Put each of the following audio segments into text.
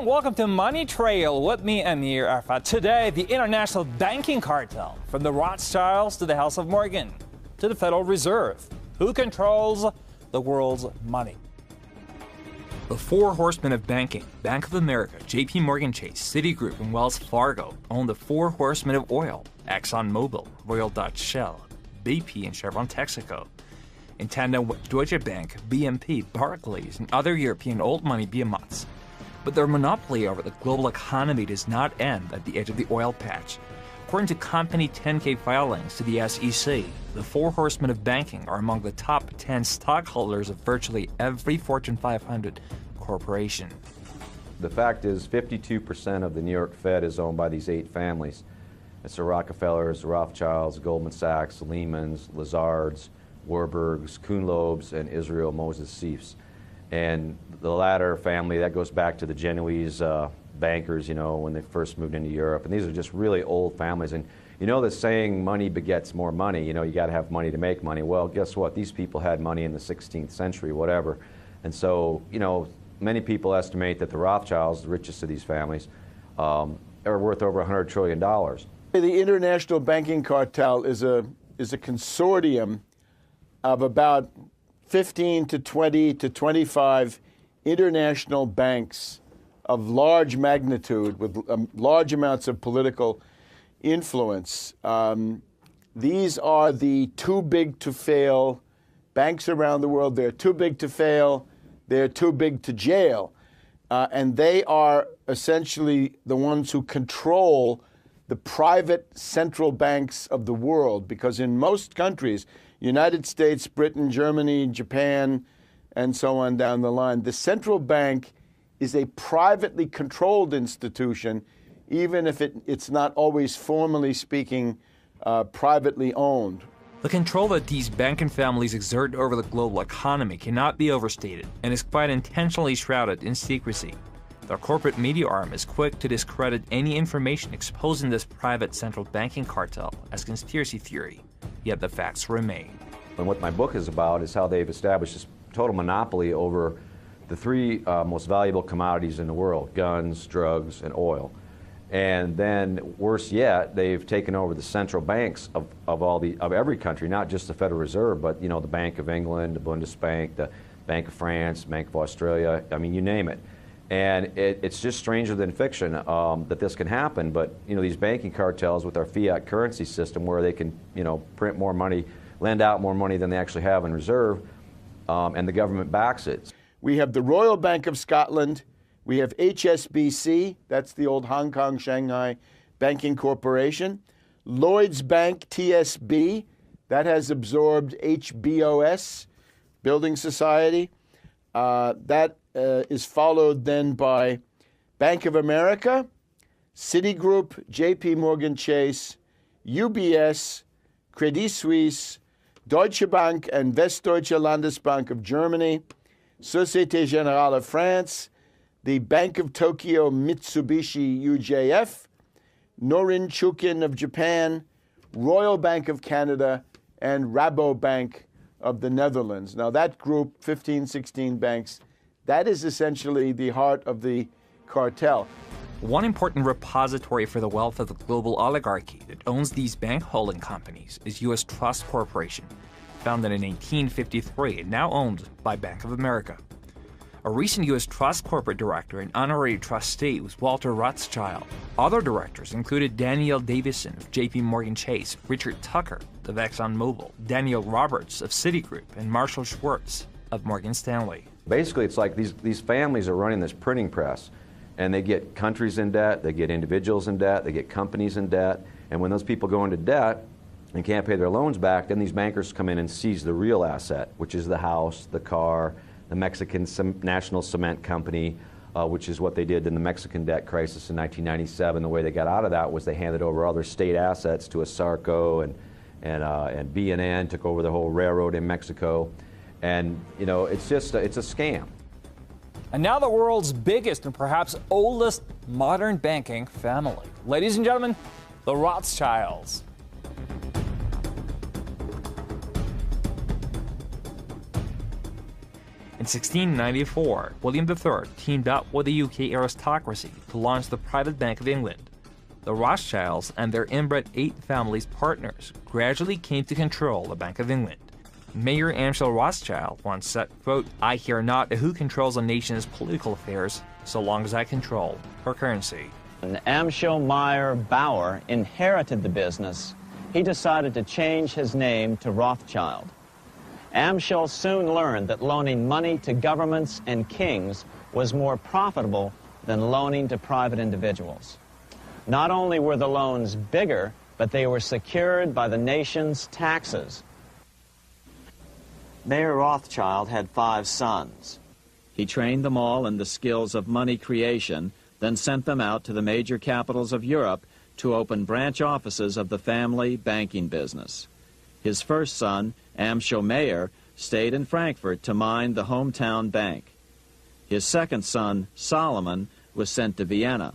gentlemen, welcome to Money Trail with me, Amir Arfat. Today, the international banking cartel, from the Rothschilds to the House of Morgan to the Federal Reserve. Who controls the world's money? The four horsemen of banking, Bank of America, JP Morgan Chase, Citigroup, and Wells Fargo, own the four horsemen of oil, ExxonMobil, Royal Dutch Shell, BP, and Chevron Texaco. In tandem with Deutsche Bank, BNP, Barclays, and other European old money behemoths. But their monopoly over the global economy does not end at the edge of the oil patch. According to company 10-K filings to the SEC, the four horsemen of banking are among the top 10 stockholders of virtually every Fortune 500 corporation. The fact is 52% of the New York Fed is owned by these 8 families. It's the Rockefellers, the Rothschilds, Goldman Sachs, Lehmans, Lazards, Warburgs, Kuhn-Loebs, and Israel Moses Seifs. And the latter family, that goes back to the Genoese bankers, you know, when they first moved into Europe. And these are just really old families. And you know the saying, money begets more money, you know, you got to have money to make money. Well, guess what? These people had money in the 16th century, whatever. And so, you know, many people estimate that the Rothschilds, the richest of these families, are worth over $100 trillion. The international banking cartel is a consortium of about 15 to 20 to 25 international banks of large magnitude with large amounts of political influence. These are the too big to fail banks around the world. They're too big to fail. They're too big to jail. And they are essentially the ones who control the private central banks of the world, because in most countries, United States, Britain, Germany, Japan, and so on down the line, the central bank is a privately controlled institution, even if it's not always, formally speaking, privately owned. The control that these banking families exert over the global economy cannot be overstated and is quite intentionally shrouded in secrecy. Their corporate media arm is quick to discredit any information exposing this private central banking cartel as conspiracy theory, yet the facts remain. And what my book is about is how they've established this total monopoly over the 3 most valuable commodities in the world: guns, drugs, and oil. And then, worse yet, they've taken over the central banks of every country, not just the Federal Reserve, but you know, the Bank of England, the Bundesbank, the Bank of France, Bank of Australia. I mean, you name it. And it's just stranger than fiction that this can happen. But you know, these banking cartels with our fiat currency system, where they can, you know, print more money, lend out more money than they actually have in reserve, and the government backs it. We have the Royal Bank of Scotland. We have HSBC, that's the old Hong Kong, Shanghai Banking Corporation. Lloyds Bank, TSB, that has absorbed HBOS, Building Society. That is followed then by Bank of America, Citigroup, JP Morgan Chase, UBS, Credit Suisse, Deutsche Bank and Westdeutsche Landesbank of Germany, Société Générale of France, the Bank of Tokyo Mitsubishi UJF, Norinchukin of Japan, Royal Bank of Canada, and Rabobank of the Netherlands. Now that group, 15, 16 banks, that is essentially the heart of the cartel. One important repository for the wealth of the global oligarchy that owns these bank holding companies is U.S. Trust Corporation, founded in 1853 and now owned by Bank of America. A recent U.S. Trust corporate director and honorary trustee was Walter Rothschild. Other directors included Daniel Davison of JP Morgan Chase, Richard Tucker of ExxonMobil, Daniel Roberts of Citigroup, and Marshall Schwartz of Morgan Stanley. Basically, it's like these families are running this printing press, and they get countries in debt, they get individuals in debt, they get companies in debt, and when those people go into debt and can't pay their loans back, then these bankers come in and seize the real asset, which is the house, the car, the Mexican National Cement Company, which is what they did in the Mexican debt crisis in 1997. The way they got out of that was they handed over other state assets to Asarco, and B&N took over the whole railroad in Mexico. And, you know, it's a scam. And now the world's biggest and perhaps oldest modern banking family. Ladies and gentlemen, the Rothschilds. In 1694, William III teamed up with the UK aristocracy to launch the Private Bank of England. The Rothschilds and their inbred 8 families partners gradually came to control the Bank of England. Mayor Amschel Rothschild once said, quote, "I care not who controls a nation's political affairs, so long as I control her currency." When Amschel Meyer Bauer inherited the business, he decided to change his name to Rothschild. Amschel soon learned that loaning money to governments and kings was more profitable than loaning to private individuals. Not only were the loans bigger, but they were secured by the nation's taxes. Mayer Rothschild had 5 sons. He trained them all in the skills of money creation, then sent them out to the major capitals of Europe to open branch offices of the family banking business. His first son, Amschel Meyer, stayed in Frankfurt to mind the hometown bank. His second son, Solomon, was sent to Vienna.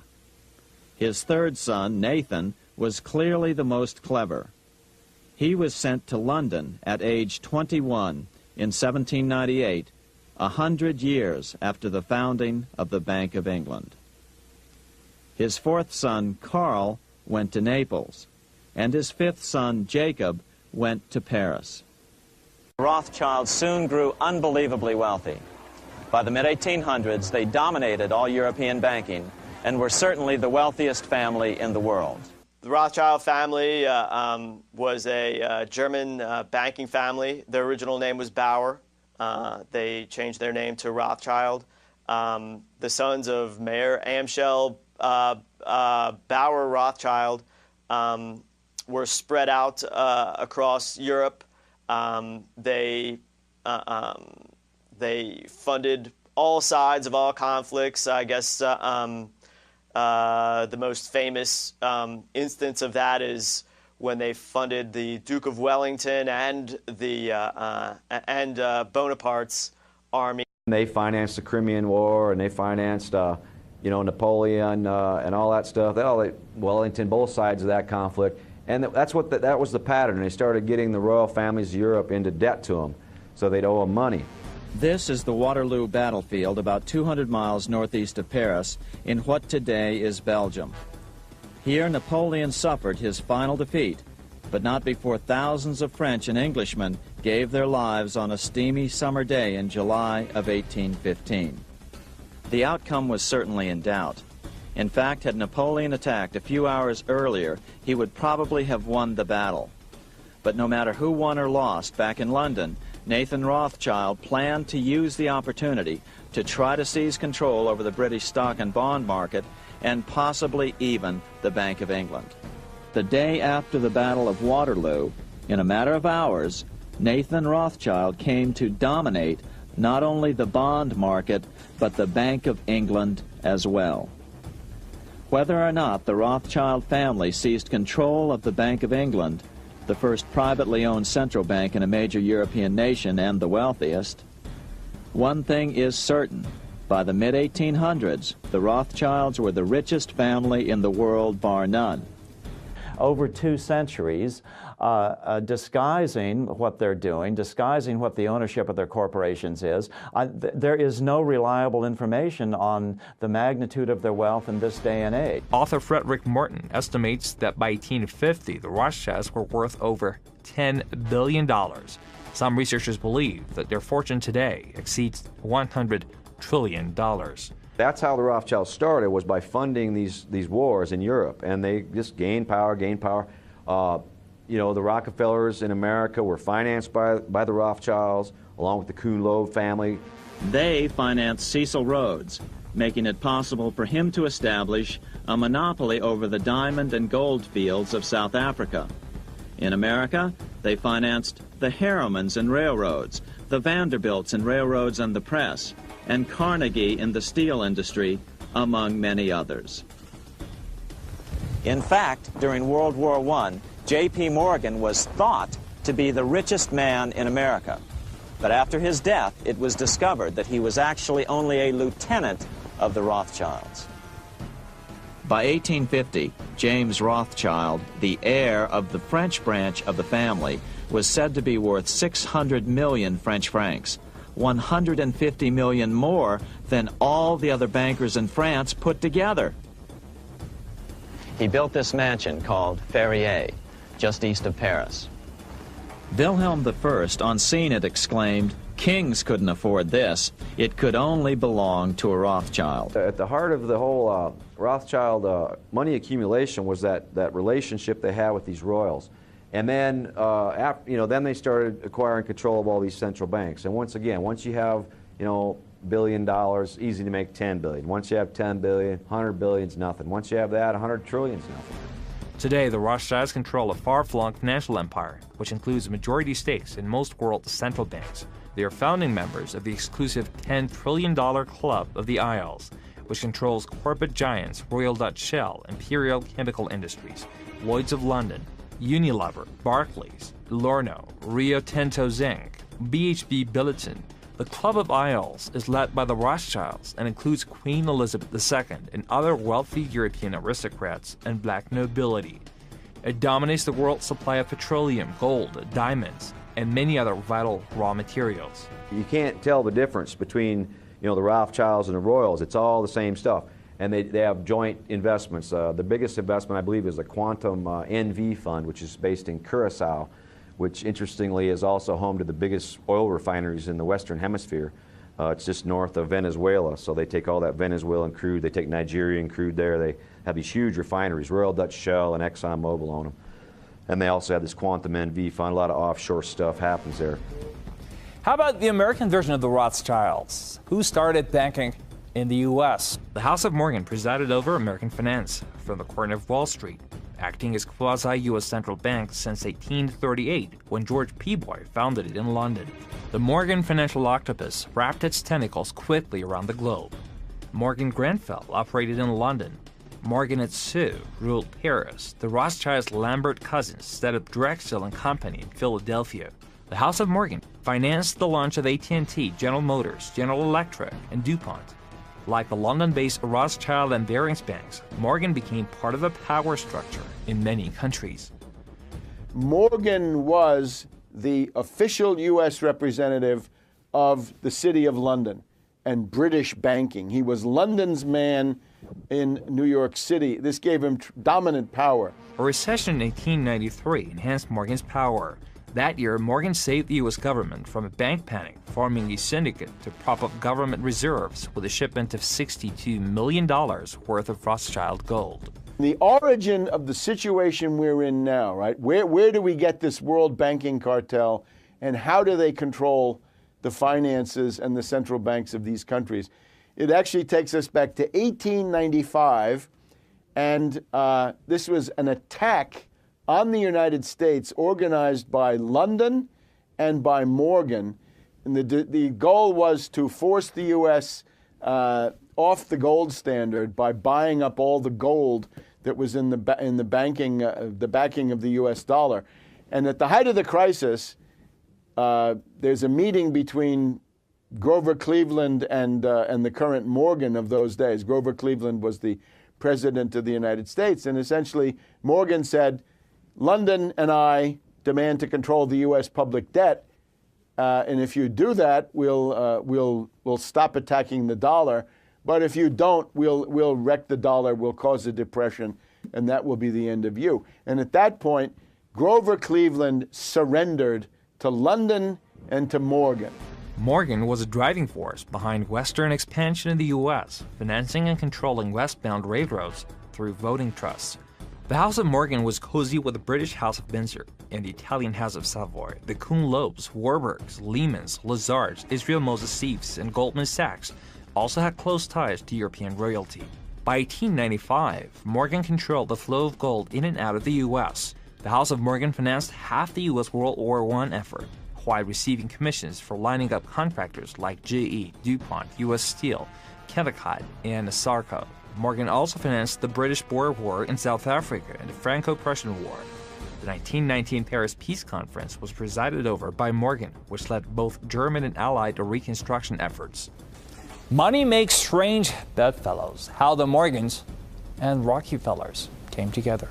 His third son, Nathan, was clearly the most clever. He was sent to London at age 21 in 1798, 100 years after the founding of the Bank of England. His fourth son, Carl, went to Naples, and his fifth son, Jacob, went to Paris. Rothschilds soon grew unbelievably wealthy. By the mid-1800s, they dominated all European banking and were certainly the wealthiest family in the world. The Rothschild family was a German banking family. Their original name was Bauer. They changed their name to Rothschild. The sons of Mayer Amschel Bauer Rothschild were spread out across Europe. They funded all sides of all conflicts. I guess the most famous instance of that is when they funded the Duke of Wellington and Bonaparte's army. They financed the Crimean War, and they financed, Napoleon and all that stuff. Wellington, both sides of that conflict, and that was the pattern. They started getting the royal families of Europe into debt to them, so they'd owe them money. This is the Waterloo battlefield about 200 miles northeast of Paris in what today is Belgium. Here Napoleon suffered his final defeat, but not before thousands of French and Englishmen gave their lives on a steamy summer day in July of 1815. The outcome was certainly in doubt. In fact, had Napoleon attacked a few hours earlier, he would probably have won the battle. But no matter who won or lost back in London, Nathan Rothschild planned to use the opportunity to try to seize control over the British stock and bond market and possibly even the Bank of England. The day after the Battle of Waterloo, in a matter of hours, Nathan Rothschild came to dominate not only the bond market, but the Bank of England as well. Whether or not the Rothschild family seized control of the Bank of England, the first privately owned central bank in a major European nation and the wealthiest, one thing is certain. By the mid-1800s, the Rothschilds were the richest family in the world, bar none. Over 2 centuries, disguising what they're doing, disguising what the ownership of their corporations is. There is no reliable information on the magnitude of their wealth in this day and age. Author Frederick Morton estimates that by 1850, the Rothschilds were worth over $10 billion. Some researchers believe that their fortune today exceeds $100 trillion. That's how the Rothschilds started, was by funding these wars in Europe, and they just gained power. The Rockefellers in America were financed by the Rothschilds, along with the Kuhn-Loeb family. They financed Cecil Rhodes, making it possible for him to establish a monopoly over the diamond and gold fields of South Africa. In America, they financed the Harrimans and railroads, the Vanderbilts in railroads and the press, and Carnegie in the steel industry, among many others. In fact, during World War I, J.P. Morgan was thought to be the richest man in America. But after his death, it was discovered that he was actually only a lieutenant of the Rothschilds. By 1850, James Rothschild, the heir of the French branch of the family, was said to be worth 600 million French francs, 150 million more than all the other bankers in France put together. He built this mansion called Ferrier, just east of Paris. Wilhelm I, on seeing it, exclaimed, "Kings couldn't afford this. It could only belong to a Rothschild." At the heart of the whole Rothschild money accumulation was that relationship they had with these royals. And then, then they started acquiring control of all these central banks. And once again, once you have, $1 billion, easy to make 10 billion. Once you have 10 billion, 100 billion is nothing. Once you have that, 100 trillion is nothing. Today, the Rothschilds control a far-flung financial empire, which includes majority stakes in most world central banks. They are founding members of the exclusive $10 trillion Club of the Isles, which controls corporate giants Royal Dutch Shell, Imperial Chemical Industries, Lloyds of London, Unilever, Barclays, Lorno, Rio Tinto Zinc, BHP Billiton. The Club of Isles is led by the Rothschilds and includes Queen Elizabeth II and other wealthy European aristocrats and black nobility. It dominates the world's supply of petroleum, gold, diamonds, and many other vital raw materials. You can't tell the difference between the Rothschilds and the Royals. It's all the same stuff. And they have joint investments. The biggest investment, I believe, is the Quantum NV Fund, which is based in Curacao, which interestingly is also home to the biggest oil refineries in the Western Hemisphere. It's just north of Venezuela. So they take all that Venezuelan crude, they take Nigerian crude there. They have these huge refineries. Royal Dutch Shell and ExxonMobil own them. And they also have this Quantum NV Fund. A lot of offshore stuff happens there. How about the American version of the Rothschilds? Who started banking in the U.S.? The House of Morgan presided over American finance from the corner of Wall Street, acting as quasi-U.S. central bank since 1838, when George Peabody founded it in London. The Morgan financial octopus wrapped its tentacles quickly around the globe. Morgan Grenfell operated in London. Morgan & Sue ruled Paris. The Rothschilds' Lambert cousins set up Drexel & Company in Philadelphia. The House of Morgan financed the launch of AT&T, General Motors, General Electric, and DuPont. Like the London-based Rothschild and Barings banks, Morgan became part of a power structure in many countries. Morgan was the official U.S. representative of the City of London and British banking. He was London's man in New York City. This gave him dominant power. A recession in 1893 enhanced Morgan's power. That year, Morgan saved the U.S. government from a bank panic, forming a syndicate to prop up government reserves with a shipment of $62 million worth of Rothschild gold. The origin of the situation we're in now, right? Where do we get this world banking cartel, and how do they control the finances and the central banks of these countries? It actually takes us back to 1895, and this was an attack on the United States organized by London and by Morgan. And the goal was to force the U.S. Off the gold standard by buying up all the gold that was in the backing of the U.S. dollar. And at the height of the crisis, there's a meeting between Grover Cleveland and the current Morgan of those days. Grover Cleveland was the president of the United States, and essentially Morgan said, London and I demand to control the U.S. public debt, and if you do that, we'll stop attacking the dollar. But if you don't, we'll wreck the dollar, we'll cause a depression, and that will be the end of you. And at that point, Grover Cleveland surrendered to London and to Morgan. Morgan was a driving force behind Western expansion in the U.S., financing and controlling westbound railroads through voting trusts. The House of Morgan was cozy with the British House of Windsor and the Italian House of Savoy. The Kuhn-Loebs, Warburgs, Lehmans, Lazards, Israel Moses Sieves, and Goldman Sachs also had close ties to European royalty. By 1895, Morgan controlled the flow of gold in and out of the U.S. The House of Morgan financed half the U.S. World War I effort, while receiving commissions for lining up contractors like GE, DuPont, U.S. Steel, Kennecott, and Sarco. Morgan also financed the British-Boer War in South Africa and the Franco-Prussian War. The 1919 Paris Peace Conference was presided over by Morgan, which led both German and Allied reconstruction efforts. Money makes strange bedfellows. How the Morgans and Rockefellers came together.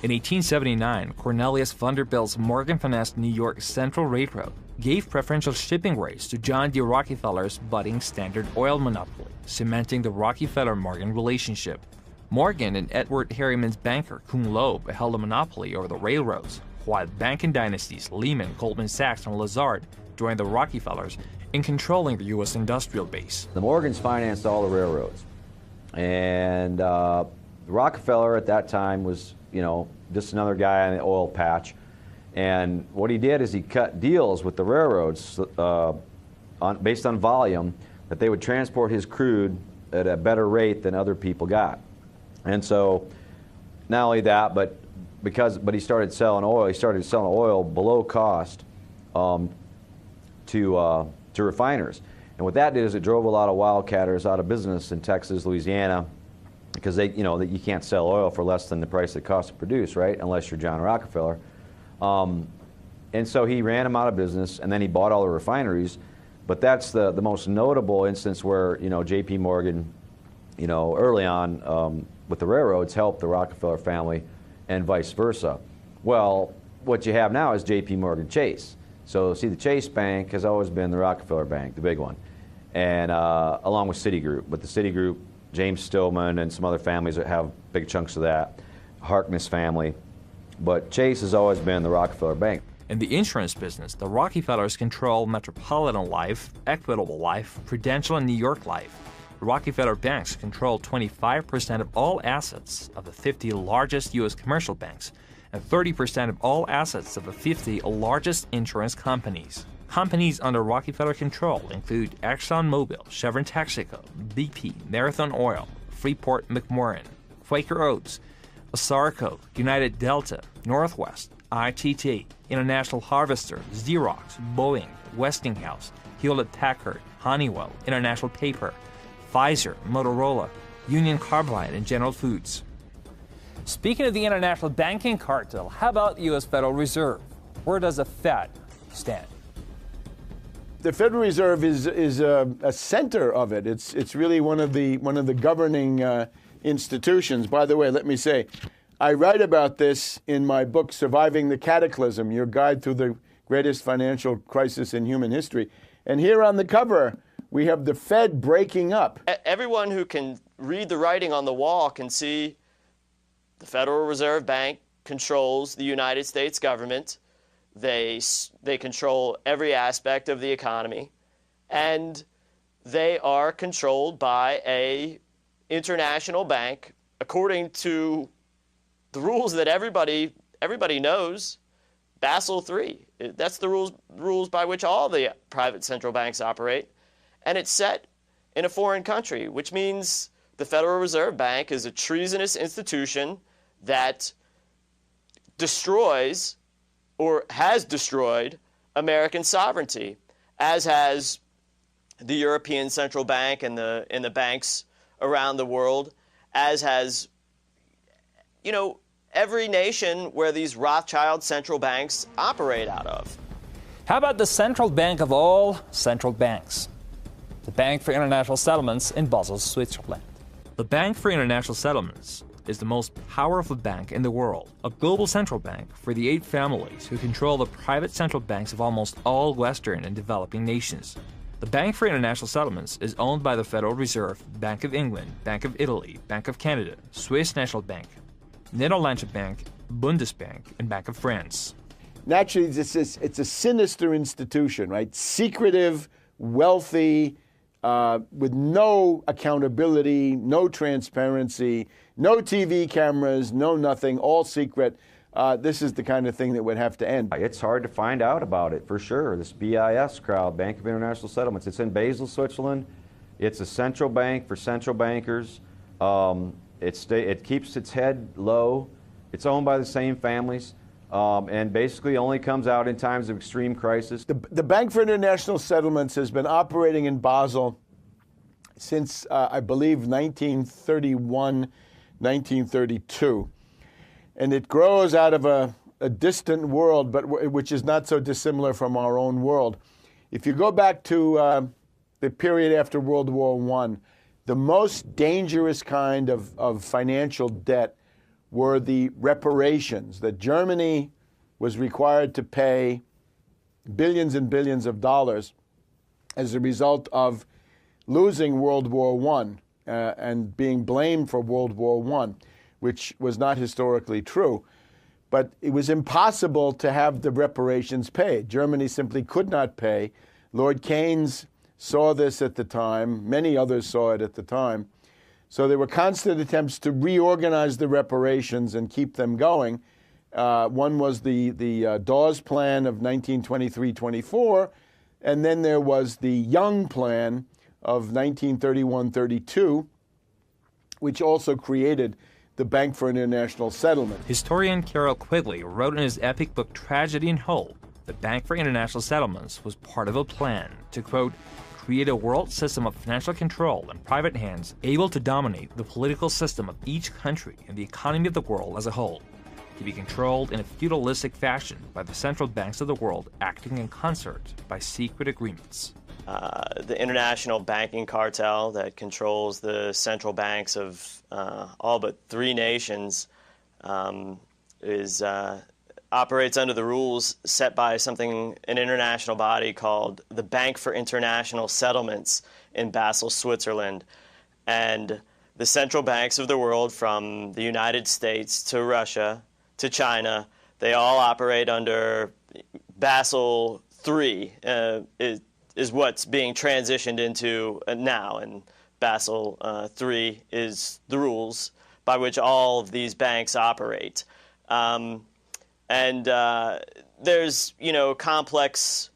In 1879, Cornelius Vanderbilt's Morgan financed New York Central Railroad, gave preferential shipping rates to John D. Rockefeller's budding Standard Oil monopoly, cementing the Rockefeller-Morgan relationship. Morgan and Edward Harriman's banker Kuhn Loeb held a monopoly over the railroads, while banking dynasties Lehman, Goldman Sachs, and Lazard joined the Rockefellers in controlling the U.S. industrial base. The Morgans financed all the railroads, and Rockefeller at that time was, just another guy on the oil patch. And what he did is he cut deals with the railroads based on volume, that they would transport his crude at a better rate than other people got. And so, not only that, but he started selling oil. He started selling oil below cost to refiners. And what that did is it drove a lot of wildcatters out of business in Texas, Louisiana, because that you can't sell oil for less than the price it costs to produce, right? Unless you're John Rockefeller. And so he ran them out of business, and then he bought all the refineries. But that's the most notable instance where J.P. Morgan, early on with the railroads helped the Rockefeller family, and vice versa. Well, what you have now is J.P. Morgan Chase. So see, the Chase Bank has always been the Rockefeller Bank, the big one, and along with Citigroup. But the Citigroup, James Stillman and some other families that have big chunks of that, Harkness family. But Chase has always been the Rockefeller Bank. In the insurance business, the Rockefellers control Metropolitan Life, Equitable Life, Prudential, and New York Life. The Rockefeller banks control 25% of all assets of the 50 largest U.S. commercial banks and 30% of all assets of the 50 largest insurance companies. Companies under Rockefeller control include ExxonMobil, Chevron Texaco, BP, Marathon Oil, Freeport McMoran, Quaker Oats, Asarco, United Delta, Northwest, ITT, International Harvester, Xerox, Boeing, Westinghouse, Hewlett-Packard, Honeywell, International Paper, Pfizer, Motorola, Union Carbide, and General Foods. Speaking of the international banking cartel, how about the U.S. Federal Reserve? Where does the Fed stand? The Federal Reserve is a center of it. It's really one of the governing institutions. By the way, let me say, I write about this in my book, Surviving the Cataclysm, Your Guide Through the Greatest Financial Crisis in Human History. And here on the cover, we have the Fed breaking up. Everyone who can read the writing on the wall can see the Federal Reserve Bank controls the United States government. They control every aspect of the economy, and they are controlled by a international bank according to the rules that everybody knows. Basel III. That's the rules by which all the private central banks operate, and it's set in a foreign country, which means the Federal Reserve Bank is a treasonous institution that destroys or has destroyed American sovereignty, as has the European Central Bank and the banks around the world, as has, every nation where these Rothschild central banks operate out of. How about the central bank of all central banks? The Bank for International Settlements in Basel, Switzerland. The Bank for International Settlements is the most powerful bank in the world, a global central bank for the 8 families who control the private central banks of almost all Western and developing nations. The Bank for International Settlements is owned by the Federal Reserve, Bank of England, Bank of Italy, Bank of Canada, Swiss National Bank, Netherlands Bank, Bundesbank, and Bank of France. Naturally, it's a sinister institution, right? Secretive, wealthy, with no accountability, no transparency, no TV cameras, no nothing, all secret. This is the kind of thing that would have to end. It's hard to find out about it, for sure. This BIS crowd, Bank of International Settlements, it's in Basel, Switzerland. It's a central bank for central bankers. It keeps its head low. It's owned by the same families. And basically only comes out in times of extreme crisis. The Bank for International Settlements has been operating in Basel since, I believe, 1931, 1932. And it grows out of a distant world, but which is not so dissimilar from our own world. If you go back to the period after World War I, the most dangerous kind of financial debt were the reparations that Germany was required to pay billions and billions of dollars as a result of losing World War I and being blamed for World War I, which was not historically true. But it was impossible to have the reparations paid. Germany simply could not pay. Lord Keynes saw this at the time. Many others saw it at the time. So there were constant attempts to reorganize the reparations and keep them going. One was the Dawes Plan of 1923-24, and then there was the Young Plan of 1931-32, which also created the Bank for International Settlement. Historian Carroll Quigley wrote in his epic book Tragedy and Hope, the Bank for International Settlements was part of a plan to, quote, create a world system of financial control in private hands able to dominate the political system of each country and the economy of the world as a whole, to be controlled in a feudalistic fashion by the central banks of the world acting in concert by secret agreements. The international banking cartel that controls the central banks of all but 3 nations operates under the rules set by an international body called the Bank for International Settlements in Basel, Switzerland. And the central banks of the world, from the United States to Russia to China, they all operate under Basel III, is what's being transitioned into now. And Basel III is the rules by which all of these banks operate. And there's, complex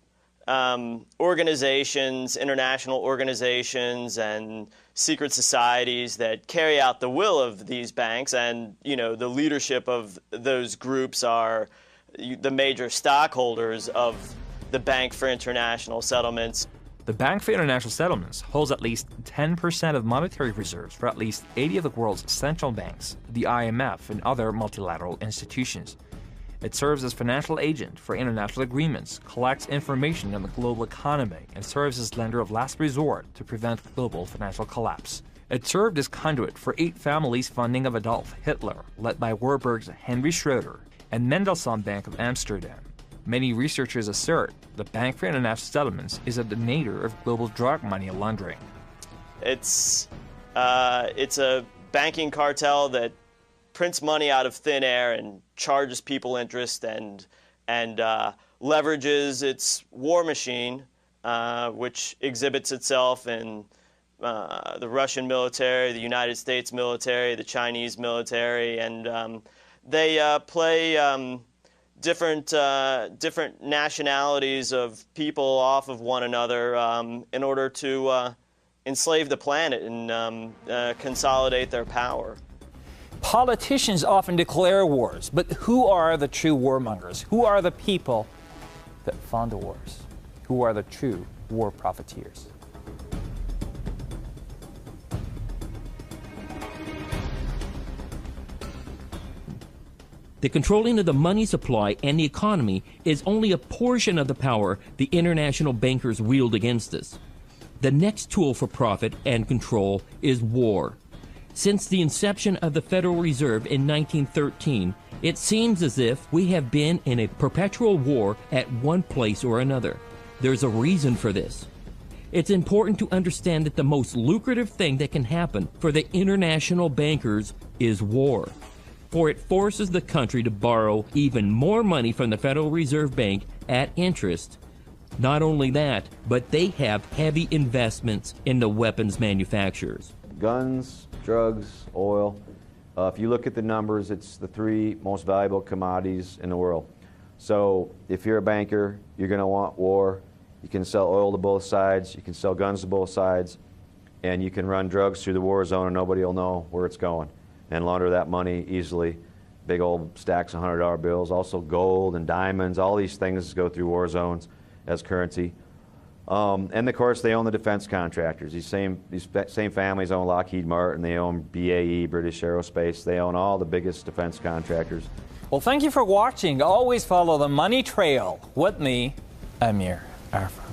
organizations, international organizations, and secret societies that carry out the will of these banks. And, the leadership of those groups are the major stockholders of the Bank for International Settlements. The Bank for International Settlements holds at least 10% of monetary reserves for at least 80 of the world's central banks, the IMF, and other multilateral institutions. It serves as financial agent for international agreements, collects information on the global economy, and serves as lender of last resort to prevent global financial collapse. It served as conduit for 8 families' funding of Adolf Hitler, led by Warburg's Henry Schroeder, and Mendelssohn Bank of Amsterdam. Many researchers assert the Bank for International Settlements is a detonator of global drug money laundering. It's a banking cartel that prints money out of thin air and charges people interest and leverages its war machine, which exhibits itself in the Russian military, the United States military, the Chinese military, and they play different nationalities of people off of one another in order to enslave the planet and consolidate their power. Politicians often declare wars, but who are the true warmongers? Who are the people that fund the wars? Who are the true war profiteers? The controlling of the money supply and the economy is only a portion of the power the international bankers wield against us. The next tool for profit and control is war. Since the inception of the Federal Reserve in 1913, it seems as if we have been in a perpetual war at one place or another. There's a reason for this. It's important to understand that the most lucrative thing that can happen for the international bankers is war, for it forces the country to borrow even more money from the Federal Reserve Bank at interest. Not only that, but they have heavy investments in the weapons manufacturers. Guns, drugs, oil. If you look at the numbers, it's the 3 most valuable commodities in the world. So if you're a banker, you're going to want war. You can sell oil to both sides, you can sell guns to both sides, and you can run drugs through the war zone and nobody will know where it's going, and launder that money easily. Big old stacks of $100 bills, also gold and diamonds, all these things go through war zones as currency. And of course, they own the defense contractors. These same families own Lockheed Martin, they own BAE, British Aerospace, they own all the biggest defense contractors. Well, thank you for watching. Always follow the money trail with me, Amir Arfa.